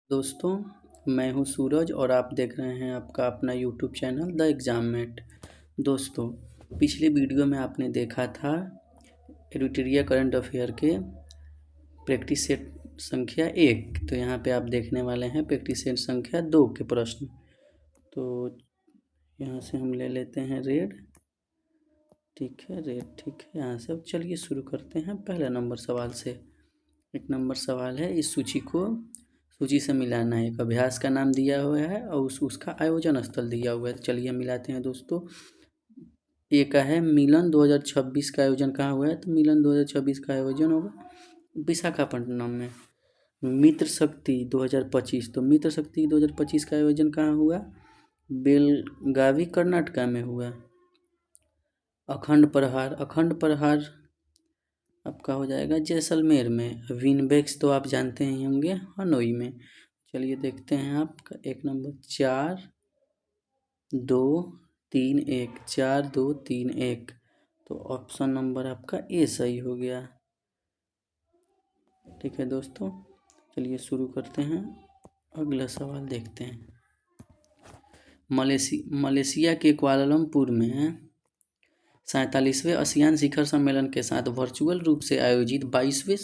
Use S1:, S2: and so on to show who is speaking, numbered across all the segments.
S1: दोस्तों, मैं हूं सूरज और आप देख रहे हैं आपका अपना यूट्यूब चैनल द एग्ज़ाममेट। दोस्तों, पिछले वीडियो में आपने देखा था एडिटोरियल करंट अफेयर के प्रैक्टिस सेट संख्या 1। तो यहाँ पे आप देखने वाले हैं प्रैक्टिस सेट संख्या 2 के प्रश्न। तो यहाँ से हम ले लेते हैं रेड। ठीक है, रेड ठीक है। यहाँ से अब चलिए शुरू करते हैं पहले नंबर सवाल से। एक नंबर सवाल है, इस सूची से मिलाना है। एक अभ्यास का नाम दिया हुआ है और उसका आयोजन स्थल दिया हुआ है। तो चलिए मिलाते हैं दोस्तों। ए का है मिलन 2026 का आयोजन कहाँ हुआ है, तो मिलन 2026 का आयोजन होगा विशाखापट्टनम में। मित्र शक्ति 2025, तो मित्र शक्ति 2025 का आयोजन कहाँ हुआ, बेलगावी कर्नाटका में हुआ। अखंड प्रहार आपका हो जाएगा जैसलमेर में। विनबेक्स तो आप जानते ही होंगे, हनोई में। चलिए देखते हैं आपका एक नंबर 4-2-3-1, 4-2-3-1। तो ऑप्शन नंबर आपका ए सही हो गया। ठीक है दोस्तों, चलिए शुरू करते हैं। अगला सवाल देखते हैं। मलेशिया के कुआलालंपुर में 47वें आसियान शिखर सम्मेलन के साथ वर्चुअल रूप से आयोजित 22वें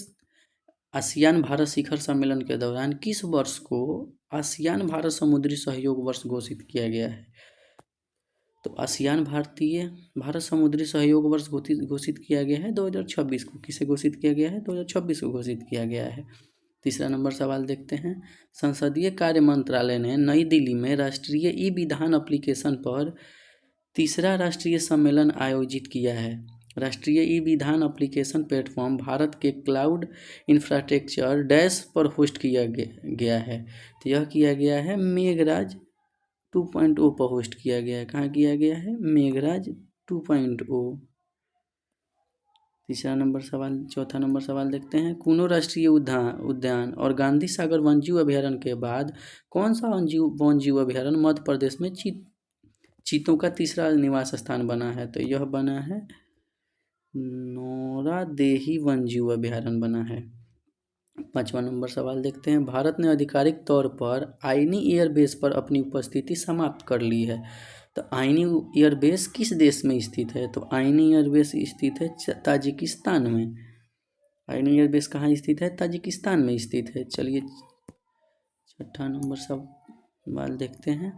S1: आसियान भारत शिखर सम्मेलन के दौरान किस वर्ष को आसियान भारत समुद्री सहयोग वर्ष घोषित किया गया है। तो आसियान भारत समुद्री सहयोग वर्ष घोषित किया गया है 2026 को। किसे घोषित किया गया है, 2026 को घोषित किया गया है। तीसरा नंबर सवाल देखते हैं। संसदीय कार्य मंत्रालय ने नई दिल्ली में राष्ट्रीय ई विधान एप्लीकेशन पर तीसरा राष्ट्रीय सम्मेलन आयोजित किया है। राष्ट्रीय ई विधान एप्लीकेशन प्लेटफॉर्म भारत के क्लाउड इंफ्रास्ट्रक्चर डैश पर होस्ट किया गया है। तो यह किया गया है मेघराज 2.0 पर होस्ट किया गया है। कहाँ किया गया है, मेघराज 2.0। चौथा नंबर सवाल देखते हैं। कूनो राष्ट्रीय उद्यान और गांधी सागर वन्यजीव अभयारण्य के बाद कौन सा वन्यजीव अभयारण्य मध्य प्रदेश में चीतों का तीसरा निवास स्थान बना है। तो यह बना है नौरादेही वन्यजीव अभयारण्य बना है। पांचवा नंबर सवाल देखते हैं। भारत ने आधिकारिक तौर पर आईनी एयरबेस पर अपनी उपस्थिति समाप्त कर ली है। तो आईनी एयरबेस किस देश में स्थित है, तो आईनी एयरबेस स्थित है ताजिकिस्तान में। आईनी एयरबेस कहाँ स्थित है, ताजिकिस्तान में स्थित है। चलिए छठा नंबर सवाल देखते हैं।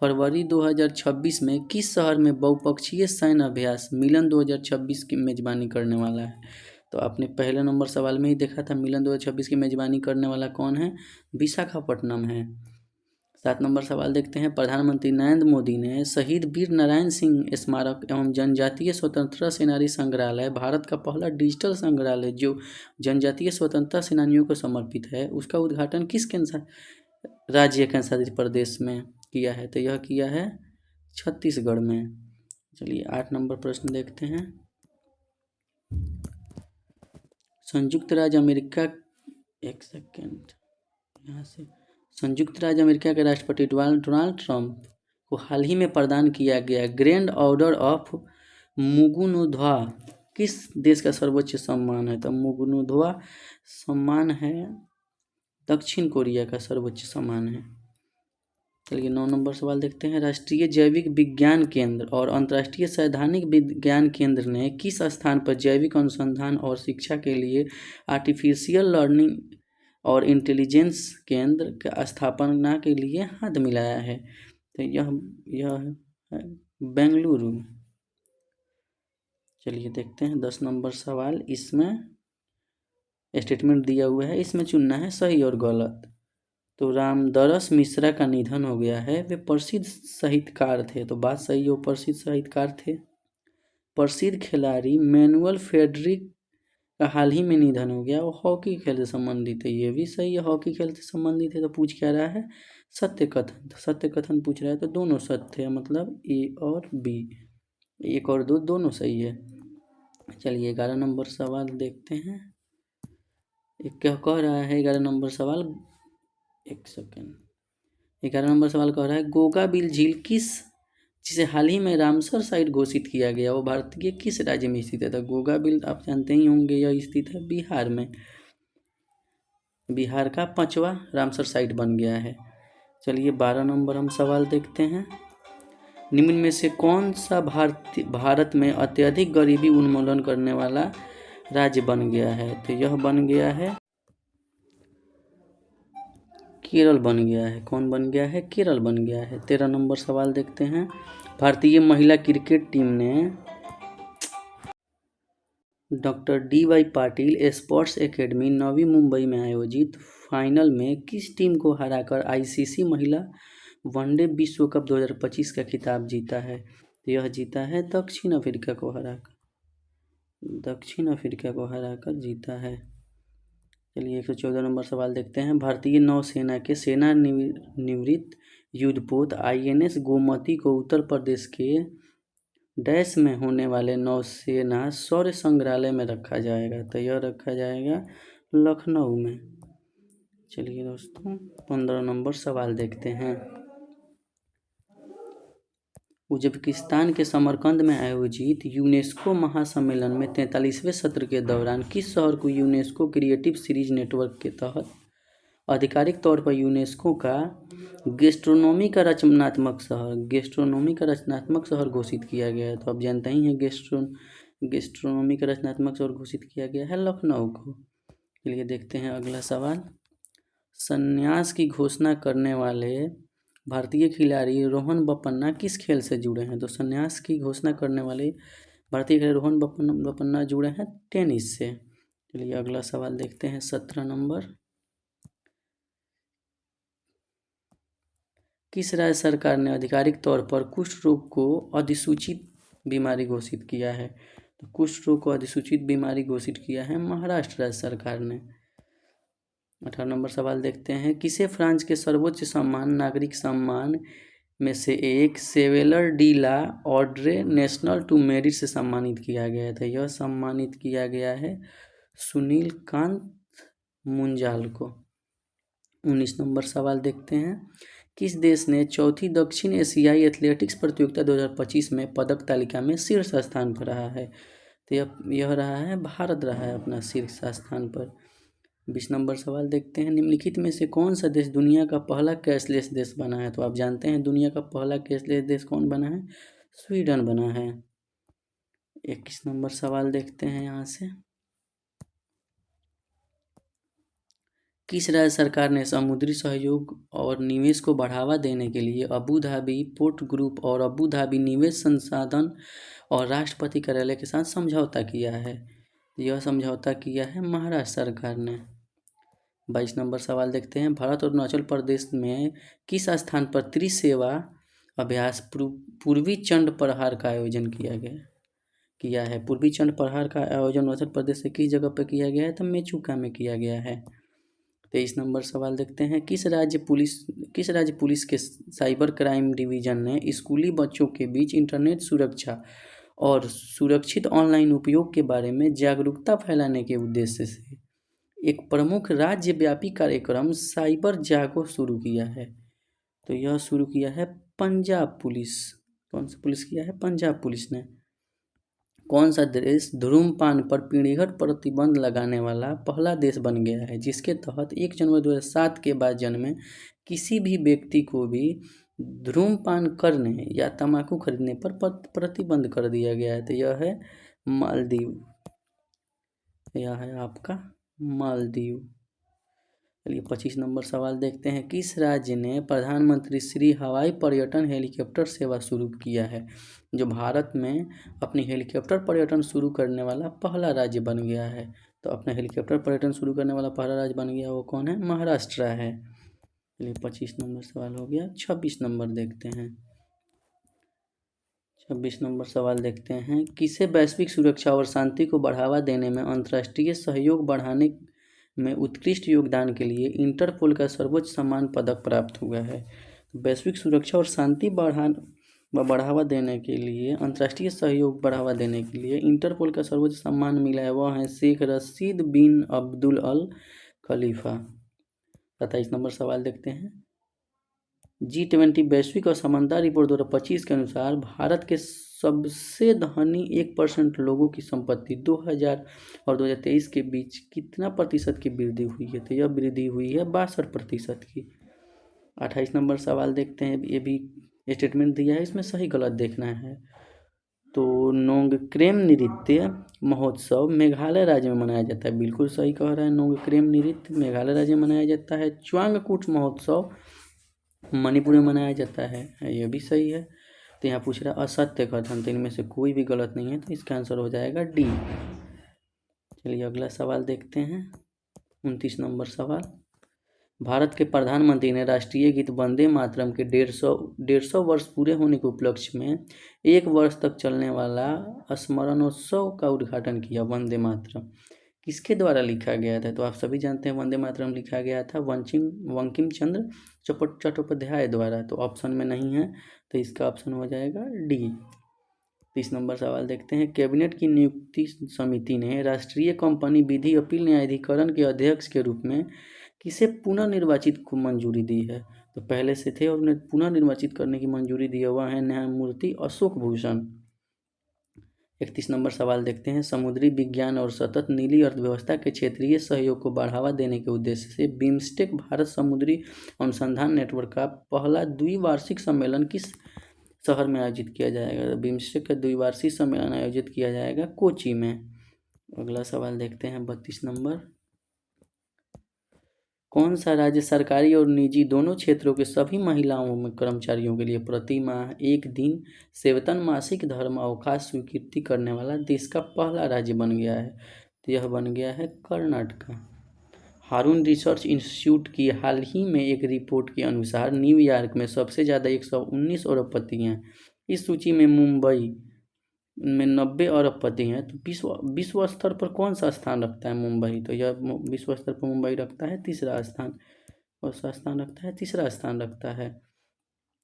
S1: फरवरी 2026 में किस शहर में बहुपक्षीय सैन्य अभ्यास मिलन 2026 की मेजबानी करने वाला है। तो आपने पहले नंबर सवाल में ही देखा था, मिलन 2026 की मेजबानी करने वाला कौन है, विशाखापट्टनम है। 7 नंबर सवाल देखते हैं। प्रधानमंत्री नरेंद्र मोदी ने शहीद वीर नारायण सिंह स्मारक एवं जनजातीय स्वतंत्रता सेनानी संग्रहालय, भारत का पहला डिजिटल संग्रहालय जो जनजातीय स्वतंत्रता सेनानियों को समर्पित है, उसका उद्घाटन किस राज्य केंद्र प्रदेश में किया है। तो यह किया है छत्तीसगढ़ में। चलिए 8 नंबर प्रश्न देखते हैं। संयुक्त राज्य अमेरिका संयुक्त राज्य अमेरिका के राष्ट्रपति डोनाल्ड ट्रंप को हाल ही में प्रदान किया गया ग्रैंड ऑर्डर ऑफ मुगुरुध्वा किस देश का सर्वोच्च सम्मान है। तो मुगुरुध्वा सम्मान है दक्षिण कोरिया का सर्वोच्च सम्मान है। चलिए 9 नंबर सवाल देखते हैं। राष्ट्रीय जैविक विज्ञान केंद्र और अंतर्राष्ट्रीय सैद्धांतिक विज्ञान केंद्र ने किस स्थान पर जैविक अनुसंधान और शिक्षा के लिए आर्टिफिशियल लर्निंग और इंटेलिजेंस केंद्र का स्थापना के लिए हाथ मिलाया है। तो यह है बेंगलुरु। चलिए देखते हैं 10 नंबर सवाल। इसमें स्टेटमेंट दिया हुआ है, इसमें चुनना है सही और गलत। तो रामदरस मिश्रा का निधन हो गया है, वे प्रसिद्ध साहित्यकार थे। तो बात सही हो, प्रसिद्ध साहित्यकार थे। प्रसिद्ध खिलाड़ी मैनुअल फेडरिक का हाल ही में निधन हो गया, वो हॉकी खेल से संबंधित है। ये भी सही है, हॉकी खेल से संबंधित है। तो पूछ क्या रहा है, सत्य कथन। तो सत्य कथन पूछ रहा है, तो दोनों सत्य है, मतलब ए और बी, 1 और 2 दोनों सही है। चलिए 11 नंबर सवाल देखते हैं। क्या कह रहा है 11 नंबर सवाल, 11 नंबर सवाल कह रहा है गोगाबिल झील जिसे हाल ही में रामसर साइट घोषित किया गया, वो भारतीय किस राज्य में स्थित है। तो गोगाबिल आप जानते ही होंगे, यह स्थित है बिहार में। बिहार का 5वां रामसर साइट बन गया है। चलिए 12 नंबर हम सवाल देखते हैं। निम्न में से कौन सा भारत में अत्यधिक गरीबी उन्मूलन करने वाला राज्य बन गया है? तो यह बन गया है केरल बन गया है। कौन बन गया है? केरल बन गया है। 13 नंबर सवाल देखते हैं। भारतीय महिला क्रिकेट टीम ने doctor D Y. Patil sports academy Navi Mumbai में आयोजित फाइनल में किस टीम को हराकर आईसीसी महिला वनडे विश्व कप 2025 का खिताब जीता है? यह जीता है दक्षिण अफ्रीका को हराकर जीता है। चलिए 114 नंबर सवाल देखते हैं। भारतीय नौसेना के सेवानिवृत्त युद्धपोत INS गोमती को उत्तर प्रदेश के डैश में होने वाले नौसेना शौर्य संग्रहालय में रखा जाएगा। तो यह रखा जाएगा लखनऊ में। चलिए दोस्तों 15 नंबर सवाल देखते हैं। उज्बेकिस्तान के समरकंद में आयोजित यूनेस्को महासम्मेलन में 43वें सत्र के दौरान किस शहर को यूनेस्को क्रिएटिव सीरीज नेटवर्क के तहत आधिकारिक तौर पर यूनेस्को का गैस्ट्रोनोमी का रचनात्मक शहर घोषित किया गया है? तो आप जानते ही हैं गैस्ट्रोनोमी का रचनात्मक शहर घोषित किया गया है लखनऊ को। चलिए देखते हैं अगला सवाल। संन्यास की घोषणा करने वाले भारतीय खिलाड़ी रोहन बोपन्ना किस खेल से जुड़े हैं? तो संन्यास की घोषणा करने वाले भारतीय खिलाड़ी रोहन बोपन्ना जुड़े हैं टेनिस से। चलिए अगला सवाल देखते हैं 17 नंबर। किस राज्य सरकार ने आधिकारिक तौर पर कुष्ठ रोग को अधिसूचित बीमारी घोषित किया है? तो कुष्ठ रोग को अधिसूचित बीमारी घोषित किया है महाराष्ट्र राज्य सरकार ने। 18 नंबर सवाल देखते हैं। किसे फ्रांस के सर्वोच्च सम्मान नागरिक सम्मान में से एक chevalier de la ordre national du merit से सम्मानित किया गया था? यह सम्मानित किया गया है सुनील कांत मुंजाल को। 19 नंबर सवाल देखते हैं। किस देश ने चौथी दक्षिण एशियाई एथलेटिक्स प्रतियोगिता 2025 में पदक तालिका में शीर्ष स्थान पर रहा है? तो यह रहा है भारत रहा है अपना शीर्ष स्थान पर। 20 नंबर सवाल देखते हैं। निम्नलिखित में से कौन सा देश दुनिया का पहला कैशलेस देश बना है? तो आप जानते हैं दुनिया का पहला कैशलेस देश कौन बना है? स्वीडन बना है। 21 नंबर सवाल देखते हैं यहाँ से। किस राज्य सरकार ने समुद्री सहयोग और निवेश को बढ़ावा देने के लिए अबू धाबी पोर्ट ग्रुप और अबू धाबी निवेश संसाधन और राष्ट्रपति कार्यालय के साथ समझौता किया है? यह समझौता किया है महाराष्ट्र सरकार ने। 22 नंबर सवाल देखते हैं। भारत और अरुणाचल प्रदेश में किस स्थान पर त्रिसेवा अभ्यास पूर्वी चंड प्रहार का आयोजन किया है? पूर्वी चंड प्रहार का आयोजन अरुणाचल प्रदेश से किस जगह पर किया गया है? तो मेचुका में किया गया है। 23 नंबर सवाल देखते हैं। किस राज्य पुलिस के साइबर क्राइम डिवीजन ने स्कूली बच्चों के बीच इंटरनेट सुरक्षा और सुरक्षित ऑनलाइन उपयोग के बारे में जागरूकता फैलाने के उद्देश्य से एक प्रमुख राज्यव्यापी कार्यक्रम साइबर जागो शुरू किया है? तो यह शुरू किया है पंजाब पुलिस। कौन सा पुलिस किया है? पंजाब पुलिस ने। कौन सा देश धूम्रपान पर पीढ़ीगत प्रतिबंध लगाने वाला पहला देश बन गया है, जिसके तहत 1 जनवरी 2007 के बाद जन्मे किसी भी व्यक्ति को भी धूम्रपान करने या तंबाकू खरीदने पर प्रतिबंध कर दिया गया है? तो यह है मालदीव। यह है आपका मालदीव। चलिए 25 नंबर सवाल देखते हैं। किस राज्य ने प्रधानमंत्री श्री हवाई पर्यटन हेलीकॉप्टर सेवा शुरू किया है? जो भारत में अपनी हेलीकॉप्टर पर्यटन शुरू करने वाला पहला राज्य बन गया है। तो अपना हेलीकॉप्टर पर्यटन शुरू करने वाला पहला राज्य बन गया वो कौन है? महाराष्ट्र है। चलिए 25 नंबर सवाल हो गया। 26 नंबर देखते हैं। 26 नंबर सवाल देखते हैं। किसे वैश्विक सुरक्षा और शांति को बढ़ावा देने में अंतर्राष्ट्रीय सहयोग बढ़ाने में उत्कृष्ट योगदान के लिए इंटरपोल का सर्वोच्च सम्मान पदक प्राप्त हुआ है? वैश्विक सुरक्षा और शांति बढ़ावा देने के लिए अंतर्राष्ट्रीय सहयोग बढ़ावा देने के लिए इंटरपोल का सर्वोच्च सम्मान मिला है, वह है शेख रशीद बिन अब्दुल अल खलीफा। 27 नंबर सवाल देखते हैं। G20 वैश्विक असमानता रिपोर्ट 2025 के अनुसार भारत के सबसे धनी 1% लोगों की संपत्ति 2000 और 2023 के बीच कितना प्रतिशत की वृद्धि हुई है? तो यह वृद्धि हुई है 62% की। 28 नंबर सवाल देखते हैं, ये भी स्टेटमेंट दिया है, इसमें सही गलत देखना है। तो नोंगक्रेम नृत्य महोत्सव मेघालय राज्य में मनाया जाता है, बिल्कुल सही कह रहा है, नोंगक्रेम नृत्य मेघालय राज्य में मनाया जाता है। च्वांगकुट महोत्सव मणिपुर में मनाया जाता है, ये भी सही है। तो यहाँ पूछ रहा है असत्य कथन, तो इनमें से कोई भी गलत नहीं है, तो इसका आंसर हो जाएगा डी। चलिए अगला सवाल देखते हैं, 29 नंबर सवाल। भारत के प्रधानमंत्री ने राष्ट्रीय गीत वंदे मातरम के 150 वर्ष पूरे होने के उपलक्ष्य में 1 वर्ष तक चलने वाला स्मरणोत्सव का उद्घाटन किया। वंदे मातरम किसके द्वारा लिखा गया था? तो आप सभी जानते हैं वंदे मातरम लिखा गया था बंकिम चंद्र चट्टोपाध्याय द्वारा। तो ऑप्शन में नहीं है, तो इसका ऑप्शन हो जाएगा डी। 30 नंबर सवाल देखते हैं, कैबिनेट की नियुक्ति समिति ने राष्ट्रीय कंपनी विधि अपील न्यायाधिकरण के अध्यक्ष के रूप में किसे पुनर्निर्वाचित को मंजूरी दी है? तो पहले से थे और उन्हें पुनर्निर्वाचित करने की मंजूरी दी है, वह है न्यायमूर्ति अशोक भूषण। 31 नंबर सवाल देखते हैं, समुद्री विज्ञान और सतत नीली अर्थव्यवस्था के क्षेत्रीय सहयोग को बढ़ावा देने के उद्देश्य से बिम्स्टेक भारत समुद्री अनुसंधान नेटवर्क का पहला द्विवार्षिक सम्मेलन किस शहर में आयोजित किया जाएगा? बिम्स्टेक का द्विवार्षिक सम्मेलन आयोजित किया जाएगा कोची में। अगला सवाल देखते हैं 32 नंबर, कौन सा राज्य सरकारी और निजी दोनों क्षेत्रों के सभी महिलाओं में कर्मचारियों के लिए प्रति माह 1 दिन सेवेतन मासिक धर्म अवकाश स्वीकृति करने वाला देश का पहला राज्य बन गया है? तो यह बन गया है कर्नाटक। हारून रिसर्च इंस्टीट्यूट की हाल ही में एक रिपोर्ट के अनुसार न्यूयॉर्क में सबसे ज़्यादा 119 अरबपति हैं। इस सूची में मुंबई में 90 अरबपति हैं। तो विश्व स्तर पर कौन सा स्थान रखता है मुंबई? तो यह विश्व स्तर पर मुंबई रखता है तीसरा स्थान। कौन सा स्थान रखता है? तीसरा स्थान रखता है।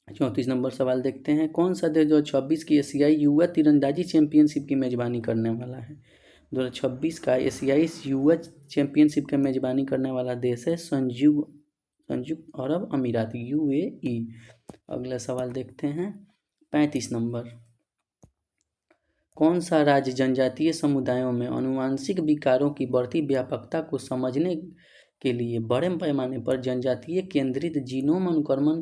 S1: 34 नंबर सवाल देखते हैं, कौन सा देश 2026 की एशियाई युवा तीरंदाजी चैंपियनशिप की मेजबानी करने वाला है? 2026 का एशियाई युवा चैंपियनशिप की मेजबानी करने वाला देश है संयुक्त अरब अमीरात, UAE। अगला सवाल देखते हैं 35 नंबर, कौन सा राज्य जनजातीय समुदायों में आनुवंशिक विकारों की बढ़ती व्यापकता को समझने के लिए बड़े पैमाने पर जनजातीय केंद्रित जीनोम अनुक्रमण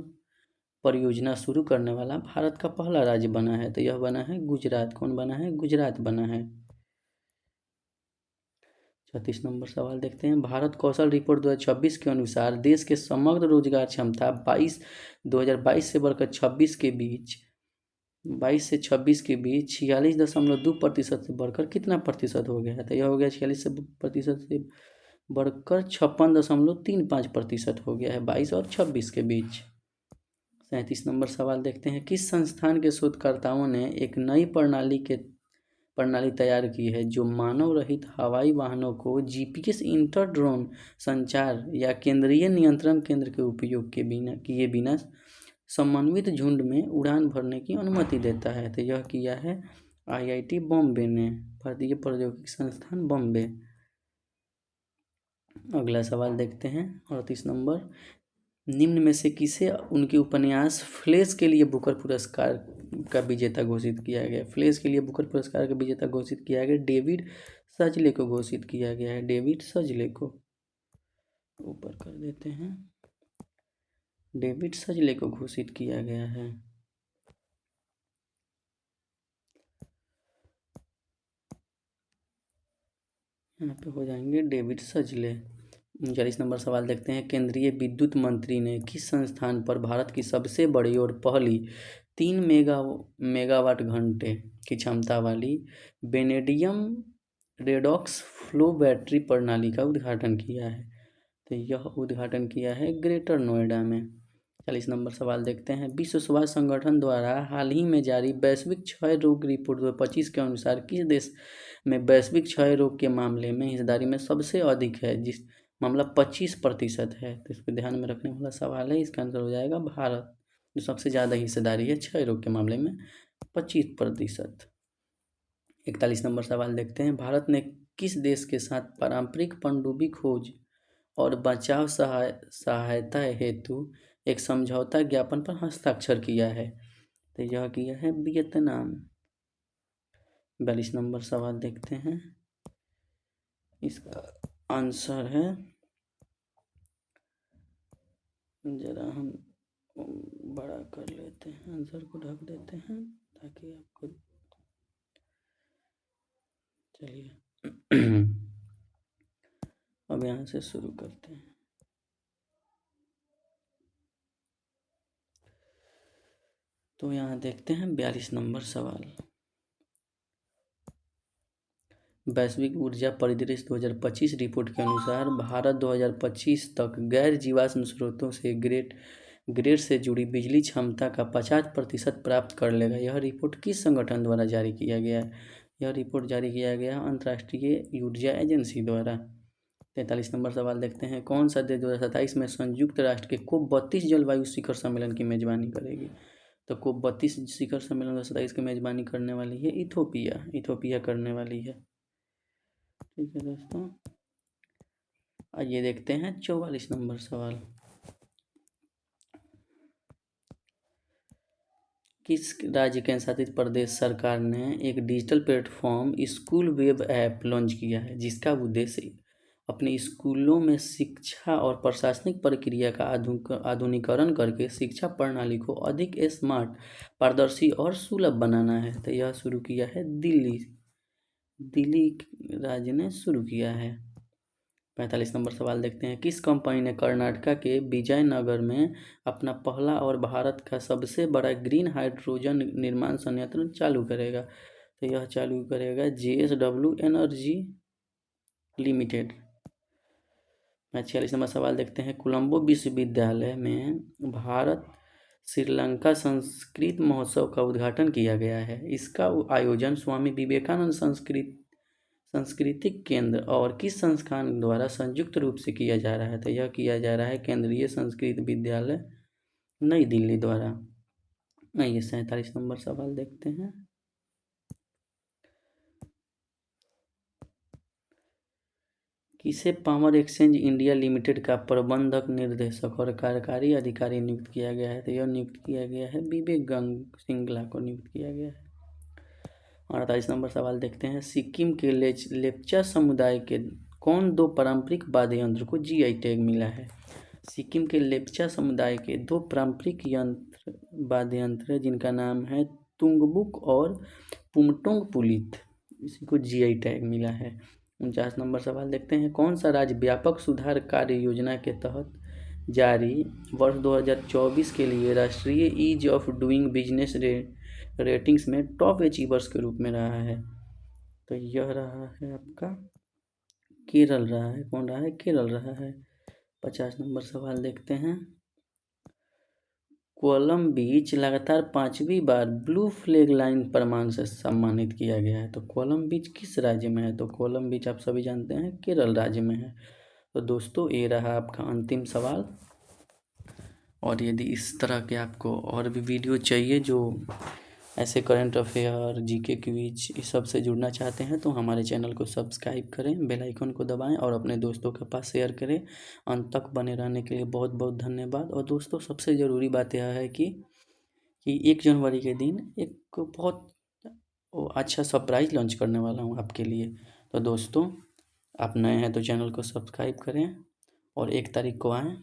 S1: परियोजना शुरू करने वाला भारत का पहला राज्य बना है? तो यह बना है गुजरात। कौन बना है? गुजरात बना है। 36 नंबर सवाल देखते हैं, भारत कौशल रिपोर्ट 2026 के अनुसार देश के समग्र रोजगार क्षमता 2022 से बढ़कर 26 के बीच 22 से 26 के बीच 46.2% से बढ़कर कितना प्रतिशत हो गया है? तो यह हो गया 46% से बढ़कर 56.35% हो गया है 22 और 26 के बीच। 37 नंबर सवाल देखते हैं, किस संस्थान के शोधकर्ताओं ने एक नई प्रणाली तैयार की है जो मानव रहित हवाई वाहनों को GPS इंटर ड्रोन संचार या केंद्रीय नियंत्रण केंद्र के उपयोग किए बिना समन्वित झुंड में उड़ान भरने की अनुमति देता है? तो यह किया है IIT बॉम्बे ने, भारतीय प्रौद्योगिकी संस्थान बॉम्बे। अगला सवाल देखते हैं 38 नंबर, निम्न में से किसे उनके उपन्यास फ्लैश के लिए बुकर पुरस्कार का विजेता घोषित किया गया? फ्लैश के लिए बुकर पुरस्कार का विजेता घोषित किया गया डेविड सजले को घोषित किया गया है, डेविड सजले को। ऊपर कर देते हैं, डेविड सजले को घोषित किया गया है। यहाँ पे हो जाएंगे डेविड सजले। 39 नंबर सवाल देखते हैं, केंद्रीय विद्युत मंत्री ने किस संस्थान पर भारत की सबसे बड़ी और पहली 3 मेगावाट घंटे की क्षमता वाली वेनेडियम रेडॉक्स फ्लो बैटरी प्रणाली का उद्घाटन किया है? तो यह उद्घाटन किया है ग्रेटर नोएडा में। 40 नंबर सवाल देखते हैं, विश्व स्वास्थ्य संगठन द्वारा हाल ही में जारी वैश्विक क्षय रोग रिपोर्ट 2025 के अनुसार किस देश में वैश्विक क्षय रोग के मामले में हिस्सेदारी में सबसे अधिक है, जिस मामला 25% है? तो इसको ध्यान में रखने वाला सवाल है, इसका आंसर हो जाएगा भारत, जो सबसे ज़्यादा हिस्सेदारी है क्षय रोग के मामले में 25%। 41 नंबर सवाल देखते हैं, भारत ने किस देश के साथ पारंपरिक पनडुब्बी खोज और बचाव सहायता हेतु एक समझौता ज्ञापन पर हस्ताक्षर किया है? तो यह किया है वियतनाम। 42 नंबर सवाल देखते हैं। इसका आंसर है, जरा हम बड़ा कर लेते हैं, आंसर को ढक देते हैं ताकि आपको, चलिए अब यहाँ से शुरू करते हैं। तो यहाँ देखते हैं 42 नंबर सवाल। वैश्विक ऊर्जा परिदृश्य 2025 रिपोर्ट के अनुसार भारत 2025 तक गैर जीवाश्म स्रोतों से ग्रेड से जुड़ी बिजली क्षमता का 50% प्राप्त कर लेगा। यह रिपोर्ट किस संगठन द्वारा जारी किया गया है? यह रिपोर्ट जारी किया गया अंतर्राष्ट्रीय ऊर्जा एजेंसी द्वारा। 43 नंबर सवाल देखते हैं। कौन सा देश 2027 में संयुक्त राष्ट्र के COP32 जलवायु शिखर सम्मेलन की मेजबानी करेगी? तो COP32 शिखर सम्मेलन 2027 की मेजबानी करने वाली है इथोपिया करने वाली है। ठीक है दोस्तों, आइए देखते हैं 44 नंबर सवाल। किस राज्य केंद्र शासित प्रदेश सरकार ने एक digital platform school web app launch किया है, जिसका उद्देश्य अपने स्कूलों में शिक्षा और प्रशासनिक प्रक्रिया का आधुनिकीकरण करके शिक्षा प्रणाली को अधिक स्मार्ट, पारदर्शी और सुलभ बनाना है? तो यह शुरू किया है दिल्ली राज्य ने शुरू किया है। 45 नंबर सवाल देखते हैं। किस कंपनी ने कर्नाटक के विजयनगर में अपना पहला और भारत का सबसे बड़ा ग्रीन हाइड्रोजन निर्माण संयंत्र चालू करेगा? तो यह चालू करेगा JSW एनर्जी लिमिटेड। 46 नंबर सवाल देखते हैं। कोलंबो विश्वविद्यालय में भारत श्रीलंका संस्कृत महोत्सव का उद्घाटन किया गया है। इसका आयोजन स्वामी विवेकानंद सांस्कृतिक केंद्र और किस संस्थान द्वारा संयुक्त रूप से किया जा रहा है? तो यह किया जा रहा है केंद्रीय संस्कृत विद्यालय नई दिल्ली द्वारा। आइए 47 नंबर सवाल देखते हैं। किसे पावर एक्सचेंज इंडिया लिमिटेड का प्रबंधक निर्देशक और कार्यकारी अधिकारी नियुक्त किया गया है? तो यह नियुक्त किया गया है विवेक सिंगला को नियुक्त किया गया है। 48 नंबर सवाल देखते हैं। सिक्किम के लेप्चा समुदाय के कौन दो पारंपरिक वाद्य यंत्र को GI टैग मिला है? सिक्किम के लेप्चा समुदाय के दो पारंपरिक वाद्य यंत्र जिनका नाम है तुंगबुक और पुमटोंग पुलित, इसी को GI टैग मिला है। 49 नंबर सवाल देखते हैं। कौन सा राज्य व्यापक सुधार कार्य योजना के तहत जारी वर्ष 2024 के लिए राष्ट्रीय ease of doing business ratings में टॉप अचीवर्स के रूप में रहा है? तो यह रहा है आपका केरल रहा है। कौन रहा है? केरल रहा है। 50 नंबर सवाल देखते हैं। कोलम बीच लगातार 5वीं बार ब्लू फ्लैग लाइन प्रमाण से सम्मानित किया गया है। तो कोलम बीच किस राज्य में है? तो कोलम बीच आप सभी जानते हैं केरल राज्य में है। तो दोस्तों ये रहा आपका अंतिम सवाल। और यदि इस तरह के आपको और भी वीडियो चाहिए जो ऐसे करंट अफेयर, GK क्विज इस सब से जुड़ना चाहते हैं, तो हमारे चैनल को सब्सक्राइब करें, बेल आइकन को दबाएं और अपने दोस्तों के पास शेयर करें। अंत तक बने रहने के लिए बहुत बहुत धन्यवाद। और दोस्तों सबसे ज़रूरी बात यह है कि 1 जनवरी के दिन एक बहुत अच्छा सरप्राइज़ लॉन्च करने वाला हूँ आपके लिए। तो दोस्तों आप नए हैं तो चैनल को सब्सक्राइब करें और 1 तारीख को आएँ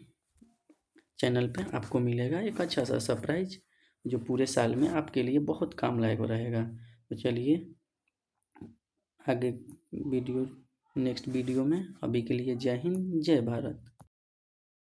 S1: चैनल पे, आपको मिलेगा एक अच्छा सा सरप्राइज़ जो पूरे साल में आपके लिए बहुत काम लायक रहेगा। तो चलिए आगे नेक्स्ट वीडियो में, अभी के लिए जय हिंद, जय भारत।